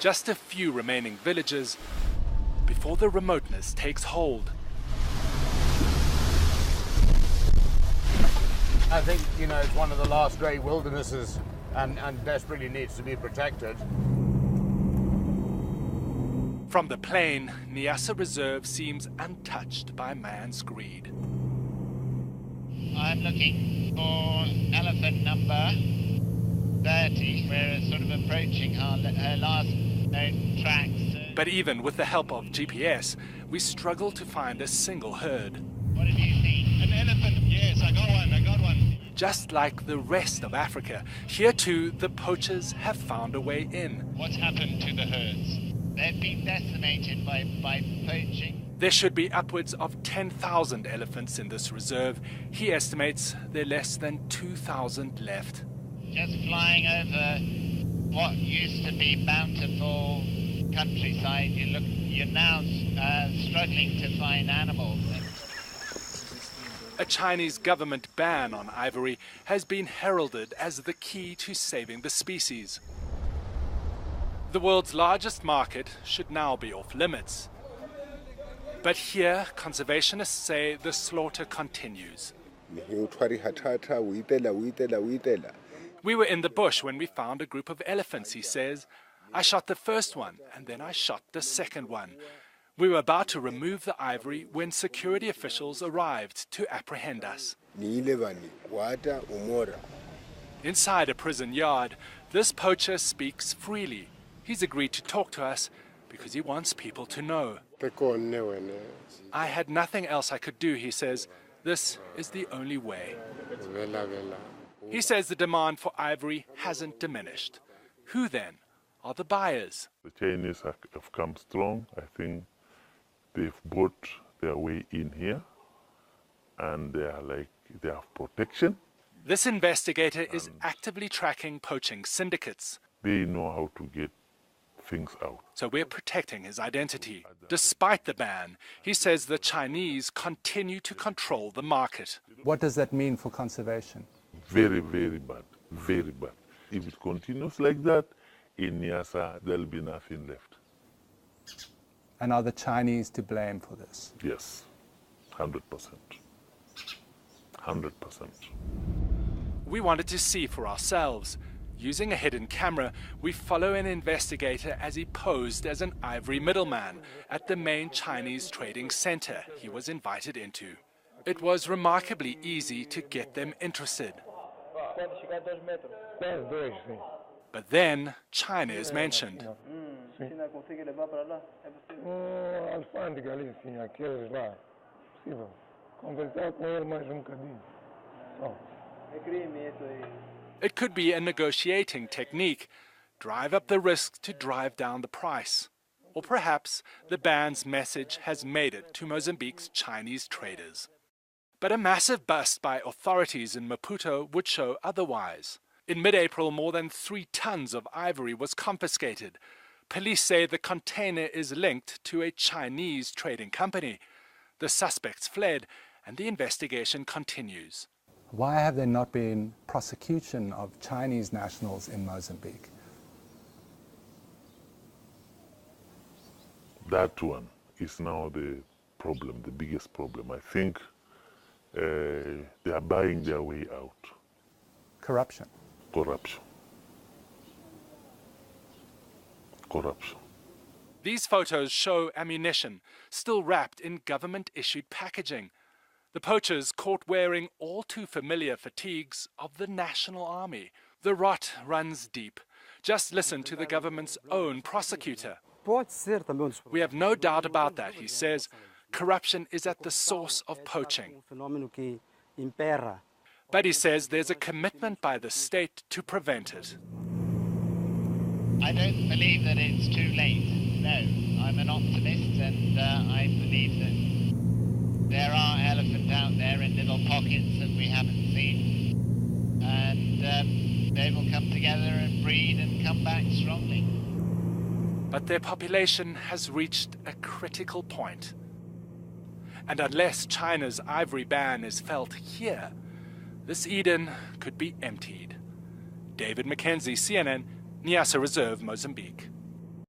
Just a few remaining villages before the remoteness takes hold. I think, it's one of the last great wildernesses and desperately needs to be protected. From the plain, Niassa Reserve seems untouched by man's greed. I'm looking for elephant number 30. We're sort of approaching her last known tracks. But even with the help of GPS, we struggle to find a single herd. What have you seen? An elephant. Yes, I got one. Just like the rest of Africa, here too the poachers have found a way in. What's happened to the herds? They've been decimated by poaching. There should be upwards of 10,000 elephants in this reserve. He estimates there are less than 2,000 left. Just flying over what used to be bountiful countryside, you're now struggling to find animals. A Chinese government ban on ivory has been heralded as the key to saving the species. The world's largest market should now be off limits. But here, conservationists say the slaughter continues. We were in the bush when we found a group of elephants, he says. I shot the first one, and then I shot the second one. We were about to remove the ivory when security officials arrived to apprehend us. Inside a prison yard, this poacher speaks freely. He's agreed to talk to us because he wants people to know. I had nothing else I could do, he says. This is the only way. He says the demand for ivory hasn't diminished. Who then are the buyers? The Chinese have come strong. I think they've bought their way in here, and they have protection. This investigator is actively tracking poaching syndicates. They know how to get things out. So we're protecting his identity. Despite the ban, he says the Chinese continue to control the market. What does that mean for conservation? Very, very bad. Very bad. If it continues like that, in Niassa, there'll be nothing left. And are the Chinese to blame for this? Yes, 100%. 100%. We wanted to see for ourselves. Using a hidden camera, we follow an investigator as he posed as an ivory middleman at the main Chinese trading center he was invited into. It was remarkably easy to get them interested. But then China is mentioned. It could be a negotiating technique. Drive up the risk to drive down the price. Or perhaps the ban's message has made it to Mozambique's Chinese traders. But a massive bust by authorities in Maputo would show otherwise. In mid-April, more than 3 tons of ivory was confiscated. Police say the container is linked to a Chinese trading company. The suspects fled, and the investigation continues. Why have there not been prosecution of Chinese nationals in Mozambique? That one is now the problem, the biggest problem. I think they are buying their way out. Corruption. Corruption. Corruption. These photos show ammunition, still wrapped in government-issued packaging. The poachers caught wearing all too familiar fatigues of the National Army. The rot runs deep. Just listen to the government's own prosecutor. We have no doubt about that, he says. Corruption is at the source of poaching. But he says there's a commitment by the state to prevent it. I don't believe that it's too late. No, I'm an optimist, and I believe that there are elephants out there in little pockets that we haven't seen, and they will come together and breed and come back strongly. But their population has reached a critical point. And unless China's ivory ban is felt here, this Eden could be emptied. David Mackenzie, CNN, Niassa Reserve, Mozambique.